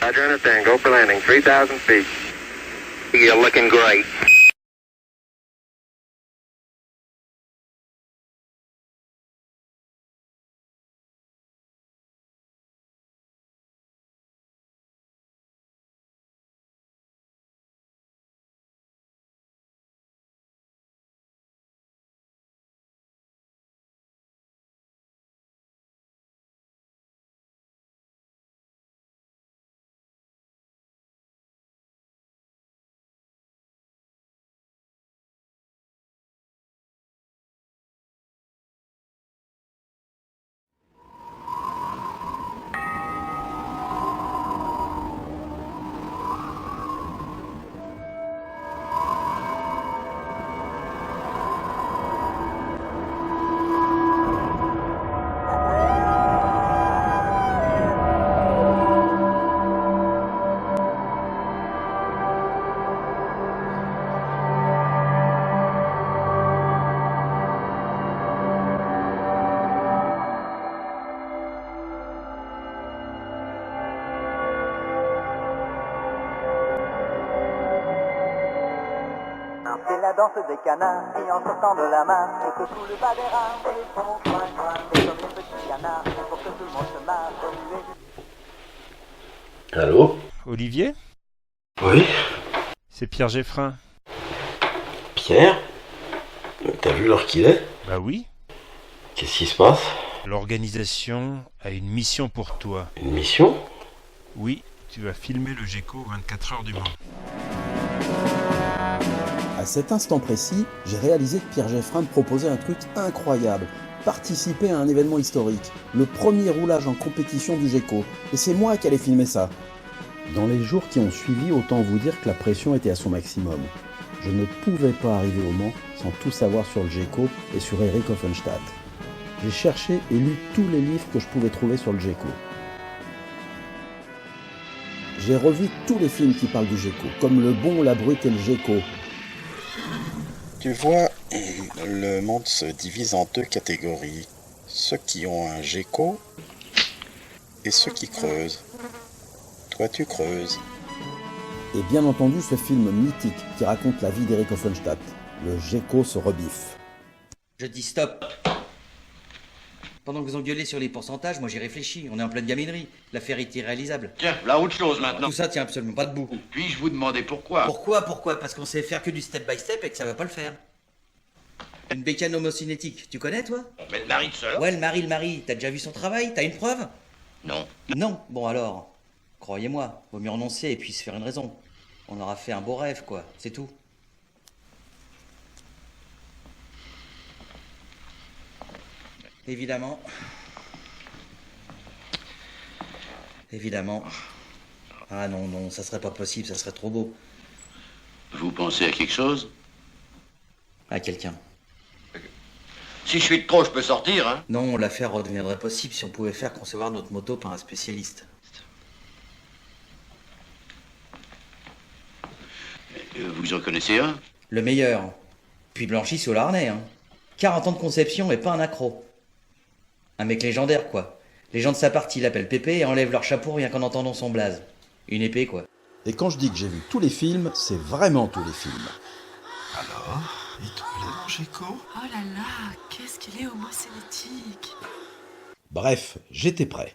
Roger, understand. Go for landing. 3,000 feet. You're looking great. C'est la danse des canards qui en sortant de la main et que tout le bas des reins et font coin coin. Et comme les petits canards, pour que tout le monde se marre, remuer. Allô? Olivier? Oui? C'est Pierre Geffrin. Pierre? T'as vu l'heure qu'il est? Bah oui. Qu'est-ce qui se passe? L'organisation a une mission pour toi. Une mission? Oui, tu vas filmer le GECO 24 heures du Mans. À cet instant précis, j'ai réalisé que Pierre Geffrin me proposait un truc incroyable. Participer à un événement historique. Le premier roulage en compétition du GECO. Et c'est moi qui allais filmer ça. Dans les jours qui ont suivi, autant vous dire que la pression était à son maximum. Je ne pouvais pas arriver au Mans sans tout savoir sur le GECO et sur Erich Hofenstadt. J'ai cherché et lu tous les livres que je pouvais trouver sur le GECO. J'ai revu tous les films qui parlent du GECO, comme Le Bon, la Brute et le GECO. Tu vois, le monde se divise en deux catégories. Ceux qui ont un GECO et ceux qui creusent. Toi, tu creuses. Et bien entendu ce film mythique qui raconte la vie d'Erich Hofenstadt. Le GECO se rebiffe. Je dis stop. Pendant que vous engueulez sur les pourcentages, moi j'ai réfléchi. On est en pleine gaminerie. L'affaire est irréalisable. Tiens, là, autre chose maintenant. Tout ça tient absolument pas debout. Puis-je vous demander pourquoi? Pourquoi? Parce qu'on sait faire que du step by step et que ça va pas le faire. Une bécane homocinétique, tu connais toi? Mais le mari de cela? Ouais, le mari. T'as déjà vu son travail? T'as une preuve? Non. Non. Bon alors, croyez-moi, vaut mieux renoncer et puis se faire une raison. On aura fait un beau rêve, quoi. C'est tout. Évidemment. Ah non, ça serait pas possible, ça serait trop beau. Vous pensez à quelque chose? À quelqu'un. Si je suis de trop, je peux sortir, hein? Non, l'affaire redeviendrait possible si on pouvait faire concevoir notre moto par un spécialiste. Vous en connaissez un? Le meilleur. Puis blanchi sous l'arnais, hein. 40 ans de conception et pas un accro. Un mec légendaire, quoi. Les gens de sa partie l'appellent Pépé et enlèvent leur chapeau rien qu'en entendant son blaze. Une épée, quoi. Et quand je dis que j'ai vu tous les films, c'est vraiment tous les films. Alors, il te plaît mon GECO? Oh là là, qu'est-ce qu'il est homocinétique. Bref, j'étais prêt.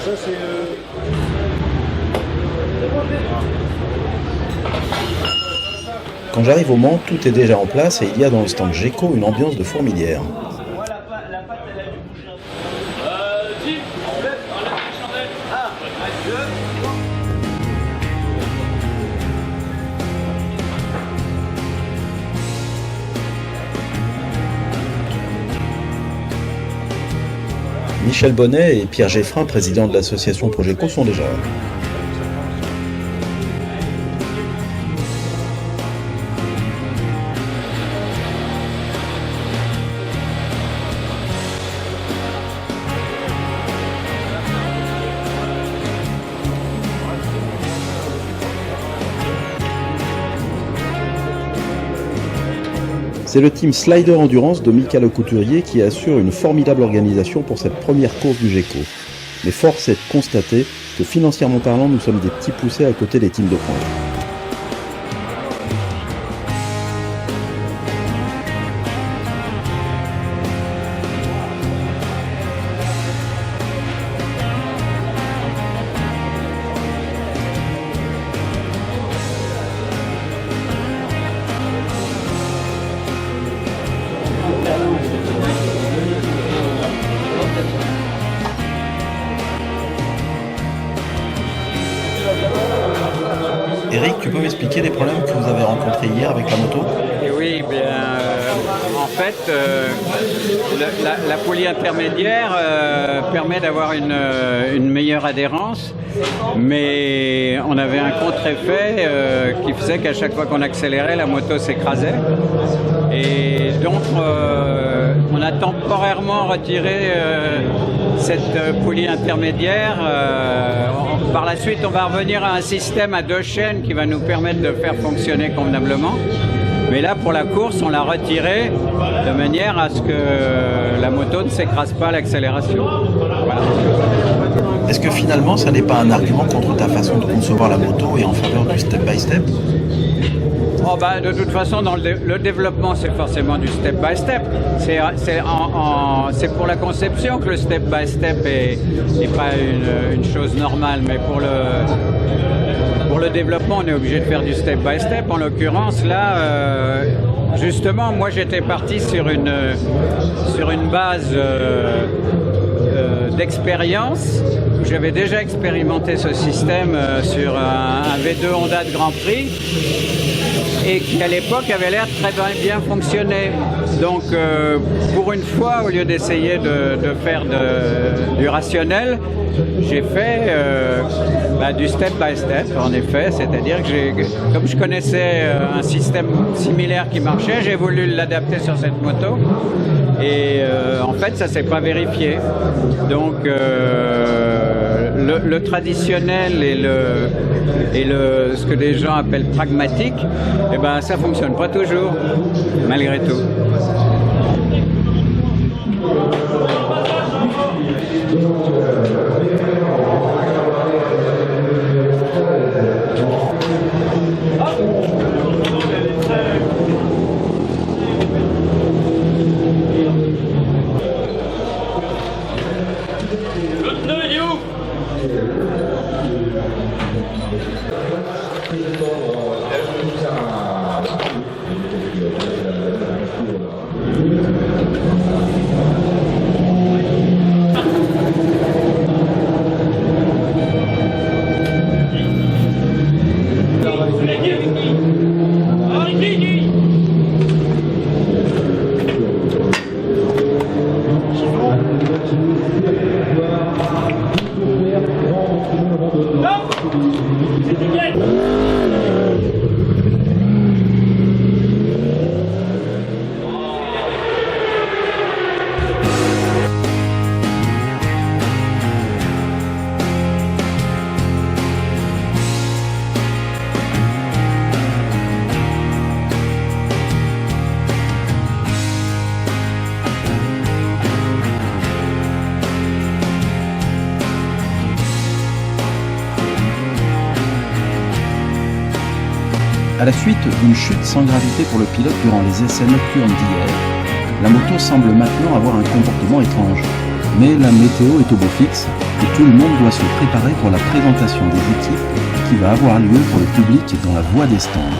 Ça c'est le... Quand j'arrive au Mans, tout est déjà en place et il y a dans le stand Geco une ambiance de fourmilière. Michel Bonnet et Pierre Geffrin, président de l'association Progeco, sont déjà là. C'est le team Slider Endurance de Mika Le Couturier qui assure une formidable organisation pour cette première course du Geco. Mais force est de constater que financièrement parlant, nous sommes des petits poussés à côté des teams de pointe. Eric, tu peux m'expliquer les problèmes que vous avez rencontrés hier avec la moto ? Oui, en fait, la poulie intermédiaire permet d'avoir une meilleure adhérence, mais on avait un contre-effet qui faisait qu'à chaque fois qu'on accélérait, la moto s'écrasait. Et donc, on a temporairement retiré cette poulie intermédiaire. Par la suite, on va revenir à un système à 2 chaînes qui va nous permettre de faire fonctionner convenablement. Mais là, pour la course, on l'a retiré de manière à ce que la moto ne s'écrase pas à l'accélération. Voilà. Est-ce que finalement, ça n'est pas un argument contre ta façon de concevoir la moto et en faveur du step-by-step ? Oh bah, de toute façon, dans le développement, c'est forcément du step-by-step. C'est pour la conception que le step-by-step n'est pas une chose normale, mais pour le développement, on est obligé de faire du step-by-step. En l'occurrence, là, justement, moi, j'étais parti sur une base d'expérience. J'avais déjà expérimenté ce système sur un V2 Honda de Grand Prix et qui à l'époque avait l'air très bien fonctionner. Donc pour une fois, au lieu d'essayer de faire du rationnel, j'ai fait du step by step en effet, c'est-à-dire que comme je connaissais un système similaire qui marchait, j'ai voulu l'adapter sur cette moto et en fait ça s'est pas vérifié. Donc le traditionnel et ce que les gens appellent pragmatique, eh ben ça fonctionne pas toujours, malgré tout. À la suite d'une chute sans gravité pour le pilote durant les essais nocturnes d'hier, la moto semble maintenant avoir un comportement étrange. Mais la météo est au beau fixe et tout le monde doit se préparer pour la présentation des équipes qui va avoir lieu pour le public dans la voie des stands.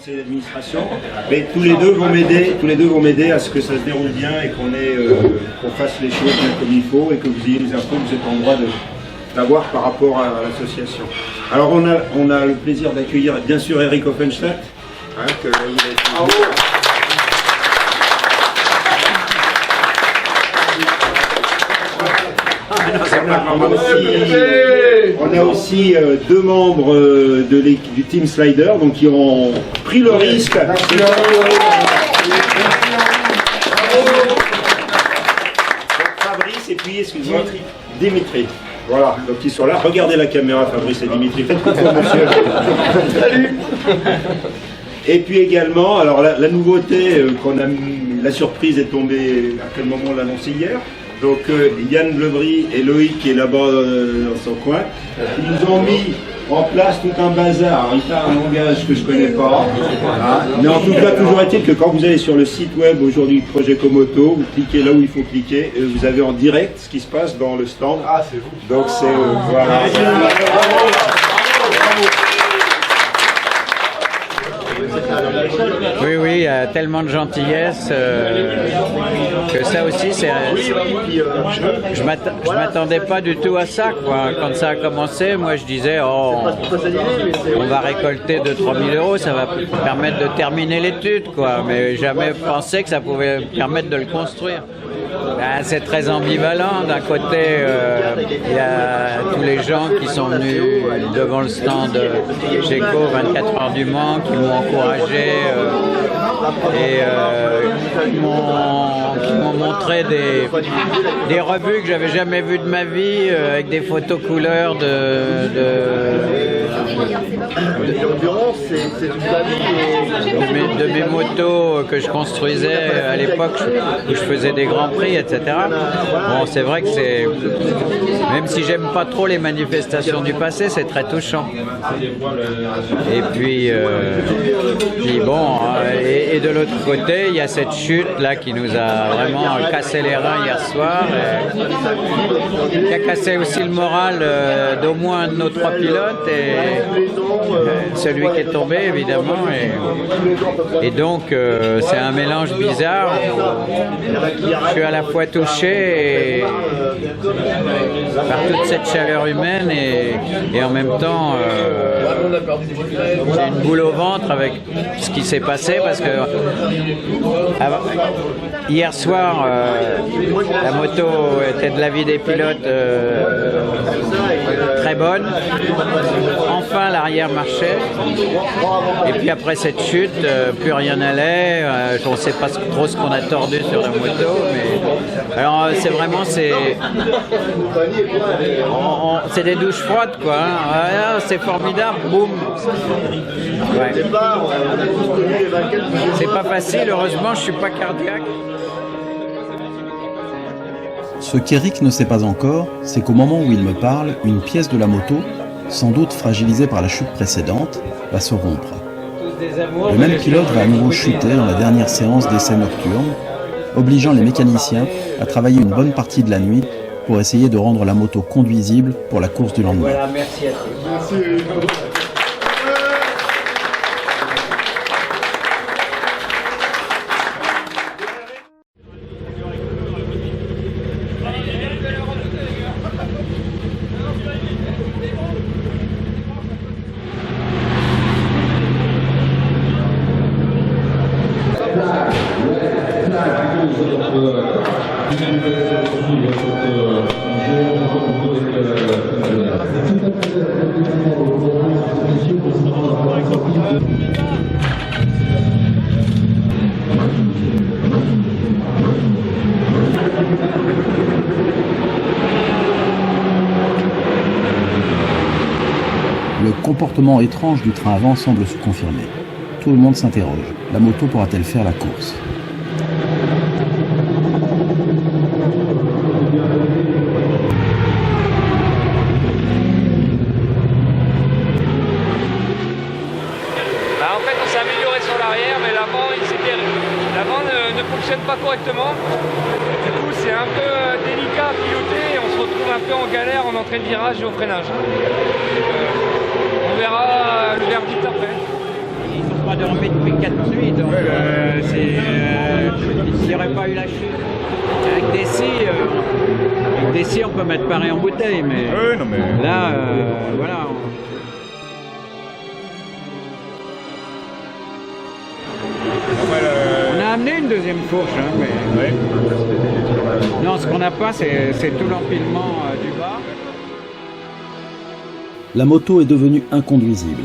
conseil d'administration. Mais tous les deux vont m'aider à ce que ça se déroule bien et qu'on fasse les choses bien comme il faut et que vous ayez les infos que vous êtes en droit d'avoir par rapport à l'association. Alors on a le plaisir d'accueillir bien sûr Eric Offenstadt. On a aussi deux membres du Team Slider, donc qui ont pris le risque. Fabrice et puis, excusez-moi, Dimitri. Voilà, donc ils sont là. Regardez la caméra, Fabrice et Dimitri. Faites coucou, monsieur. Salut. Et puis également, alors la nouveauté la surprise est tombée à quel moment on l'a annoncé hier. Donc Yann Lebris et Loïc qui est là-bas dans son coin, ils nous ont mis en place tout un bazar. Il parle un langage que je ne connais pas. Mais en tout cas, toujours est-il que quand vous allez sur le site web aujourd'hui Projet Comoto, vous cliquez là où il faut cliquer, et vous avez en direct ce qui se passe dans le stand. Ah, c'est vous. Donc c'est voilà. Oui, il y a tellement de gentillesse que ça aussi, c'est. Je m'attendais pas du tout à ça, quoi. Quand ça a commencé, moi je disais, on va récolter 2 000 à 3 000 euros, ça va permettre de terminer l'étude, quoi. Mais jamais pensé que ça pouvait permettre de le construire. C'est très ambivalent. D'un côté, il y a tous les gens qui sont venus devant le stand GECO 24 heures du Mans, qui m'ont encouragé et qui m'ont montré des revues que j'avais jamais vues de ma vie, avec des photos couleurs de mes motos que je construisais à l'époque où je faisais des grands prix, etc. Bon, c'est vrai que c'est... Même si j'aime pas trop les manifestations du passé, c'est très touchant. Et puis bon, et de l'autre côté, il y a cette chute là qui nous a vraiment cassé les reins hier soir, qui a cassé aussi le moral d'au moins un de nos 3 pilotes et celui qui est tombé évidemment. Et donc c'est un mélange bizarre. Je suis à la fois touché par toute cette chaleur humaine et en même temps j'ai une boule au ventre avec ce qui s'est passé parce que hier soir la moto était de l'avis des pilotes très bonne. Enfin l'arrière marchait et puis après cette chute plus rien n'allait. On ne sait pas trop ce qu'on a tordu sur la moto, mais alors c'est vraiment c'est des douches froides quoi. Hein. C'est formidable, boum. Ouais. C'est pas facile, heureusement je suis pas cardiaque. Ce qu'Eric ne sait pas encore, c'est qu'au moment où il me parle, une pièce de la moto, sans doute fragilisée par la chute précédente, va se rompre. Le même pilote va à nouveau chuter dans la dernière séance d'essai nocturne, obligeant les mécaniciens à travailler une bonne partie de la nuit pour essayer de rendre la moto conduisible pour la course du lendemain. Voilà, merci à tous. Merci. Le comportement étrange du train avant semble se confirmer. Tout le monde s'interroge. La moto pourra-t-elle faire la course ? En fait, on s'est amélioré sur l'arrière, mais l'avant, il s'est perdu. L'avant ne fonctionne pas correctement. Du coup, c'est un peu délicat à piloter et on se retrouve un peu en galère en entrée de virage et au freinage. On verra le verdict après. pas dormi depuis 4 nuits, donc s'il n'y aurait pas eu la chute. Avec des scies, on peut mettre pareil en bouteille, mais, non, mais... là, voilà. On a amené une deuxième fourche, hein, mais... Ouais. Non, ce qu'on n'a pas, c'est tout l'empilement du bas. La moto est devenue inconduisible.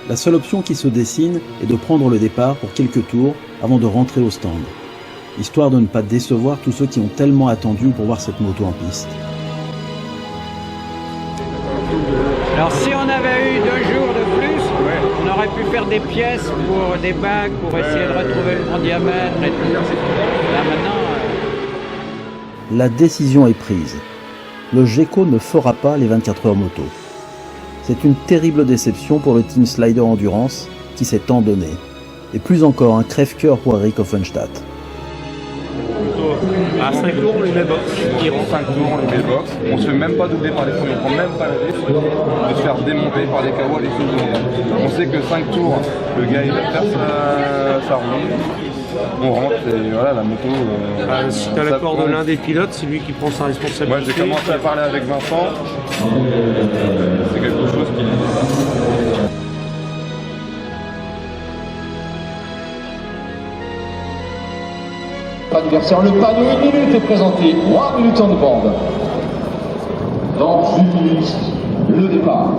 La seule option qui se dessine est de prendre le départ pour quelques tours avant de rentrer au stand, histoire de ne pas décevoir tous ceux qui ont tellement attendu pour voir cette moto en piste. Alors si on avait eu 2 jours de plus, on aurait pu faire des pièces pour des bacs, pour essayer de retrouver le bon diamètre et tout. Là maintenant... La décision est prise. Le GECO ne fera pas les 24 heures moto. C'est une terrible déception pour le Team Slider Endurance qui s'est tant donné. Et plus encore un crève-cœur pour Eric Offenstadt. À 5 tours, on les met box. Qui rentre 5 tours, on les met box. On se fait même pas doubler par les premiers, on prend même pas le risque de se faire démonter par des KO à l'issue de montage. On sait que 5 tours, le gars il va faire sa ronde. On rentre et voilà, la moto... si tu as l'accord de l'un des pilotes, c'est lui qui prend sa responsabilité. Moi j'ai commencé à parler avec Vincent. C'est quelque chose qui... Adversaire, le panneau 1 minute est présenté, 3 minutes en bande. Dans 1 minute, le départ.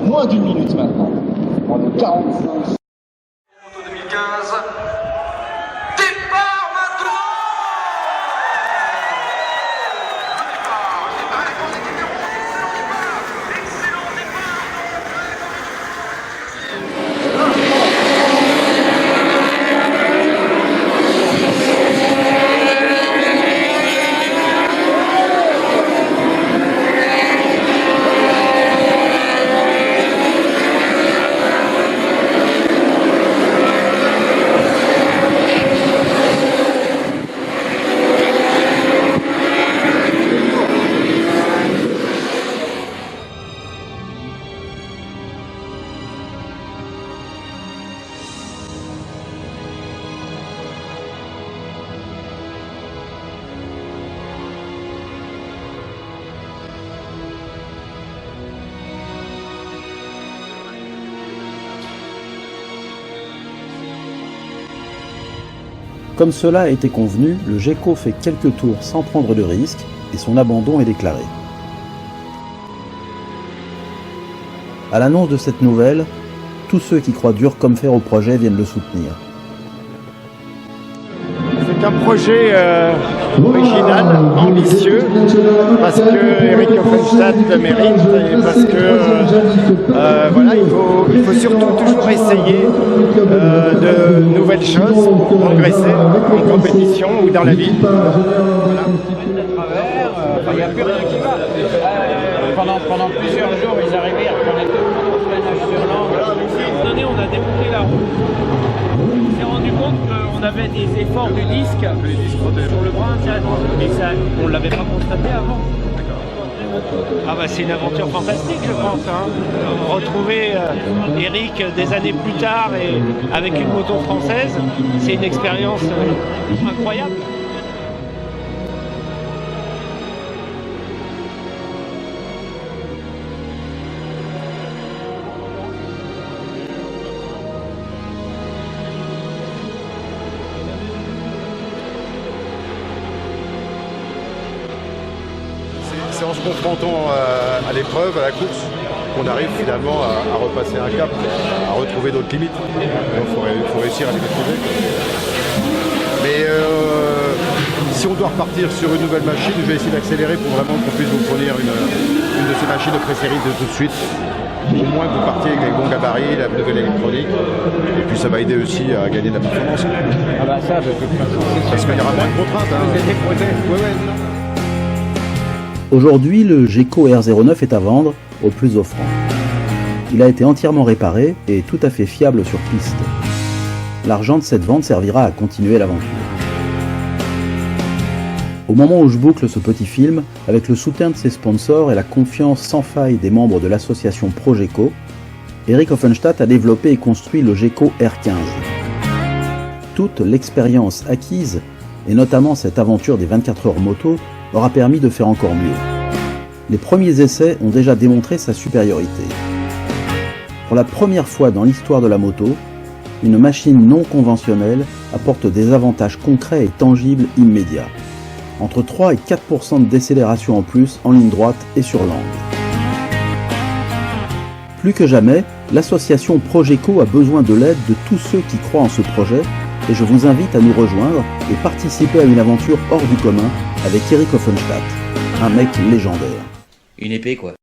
Moins d'1 minute maintenant. Moins de 45. 2015. Départ maintenant. Excellent départ. Comme cela a été convenu, le GECO fait quelques tours sans prendre de risques et son abandon est déclaré. À l'annonce de cette nouvelle, tous ceux qui croient dur comme fer au projet viennent le soutenir. C'est un projet original, ambitieux, parce que Eric Offenstadt mérite et parce que voilà, il faut surtout toujours essayer de nouvelles choses pour progresser en compétition ou dans la vie. Il n'y a plus rien qui va. Pendant plusieurs jours, ils arrivaient à reconnaître le freinage sur l'angle. Cette année, on a débouclé la roue. On s'est rendu compte qu'on avait des efforts du disque sur le bras mais ça, on ne l'avait pas constaté avant. Ah bah c'est une aventure fantastique, je pense. Hein. Retrouver Eric des années plus tard et avec une moto française, c'est une expérience incroyable. C'est en se confrontant à l'épreuve, à la course, qu'on arrive finalement à repasser un cap, à retrouver d'autres limites. Il faut réussir à les retrouver. Mais si on doit repartir sur une nouvelle machine, je vais essayer d'accélérer pour vraiment qu'on puisse vous fournir une de ces machines de pré-série de tout de suite. Au moins que vous partiez avec les bons gabarits, la nouvelle électronique, et puis ça va aider aussi à gagner de la performance. Ah bah ça, de toute façon, parce qu'il y aura moins de contraintes. Hein. Aujourd'hui, le GECO R09 est à vendre au plus offrant. Il a été entièrement réparé et tout à fait fiable sur piste. L'argent de cette vente servira à continuer l'aventure. Au moment où je boucle ce petit film, avec le soutien de ses sponsors et la confiance sans faille des membres de l'association ProGECO, Eric Offenstadt a développé et construit le Gecko R15. Toute l'expérience acquise, et notamment cette aventure des 24 heures moto, aura permis de faire encore mieux. Les premiers essais ont déjà démontré sa supériorité. Pour la première fois dans l'histoire de la moto, une machine non conventionnelle apporte des avantages concrets et tangibles immédiats. Entre 3 et 4% de décélération en plus en ligne droite et sur l'angle. Plus que jamais, l'association Progeco a besoin de l'aide de tous ceux qui croient en ce projet et je vous invite à nous rejoindre et participer à une aventure hors du commun avec Eric Offenstadt, un mec légendaire. Une épée quoi.